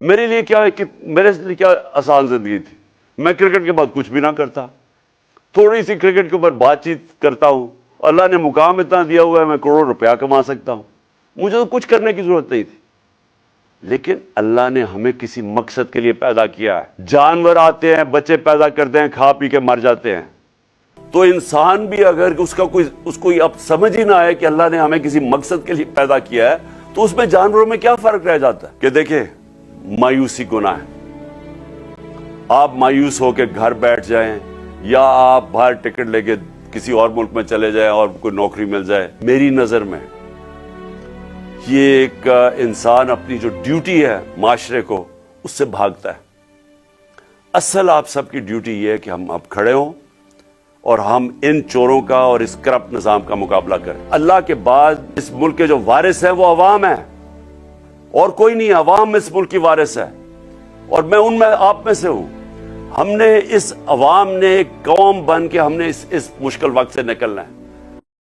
میرے لیے کیا ہے کہ میرے لیے کیا آسان زندگی تھی، میں کرکٹ کے بعد کچھ بھی نہ کرتا، تھوڑی سی کرکٹ کے اوپر بات چیت کرتا ہوں، اللہ نے مقام اتنا دیا ہوا ہے میں کروڑوں روپیہ کما سکتا ہوں، مجھے تو کچھ کرنے کی ضرورت نہیں تھی۔ لیکن اللہ نے ہمیں کسی مقصد کے لیے پیدا کیا ہے۔ جانور آتے ہیں، بچے پیدا کرتے ہیں، کھا پی کے مر جاتے ہیں، تو انسان بھی اگر اس کو اب سمجھ ہی نہ آئے کہ اللہ نے ہمیں کسی مقصد کے لیے پیدا کیا ہے، تو اس میں جانوروں میں کیا فرق رہ جاتا ہے؟ کہ دیکھیں، مایوسی گناہ ہے۔ آپ مایوس ہو کے گھر بیٹھ جائیں یا آپ باہر ٹکٹ لے کے کسی اور ملک میں چلے جائیں اور کوئی نوکری مل جائے، میری نظر میں یہ ایک انسان اپنی جو ڈیوٹی ہے معاشرے کو، اس سے بھاگتا ہے۔ اصل آپ سب کی ڈیوٹی یہ ہے کہ ہم اب کھڑے ہوں اور ہم ان چوروں کا اور اس کرپٹ نظام کا مقابلہ کریں۔ اللہ کے بعد اس ملک کے جو وارث ہیں وہ عوام ہیں، اور کوئی نہیں۔ عوام اس ملک کی وارث ہے، اور میں ان میں آپ میں سے ہوں۔ ہم نے اس عوام نے ایک قوم بن کے ہم نے اس مشکل وقت سے نکلنا ہے۔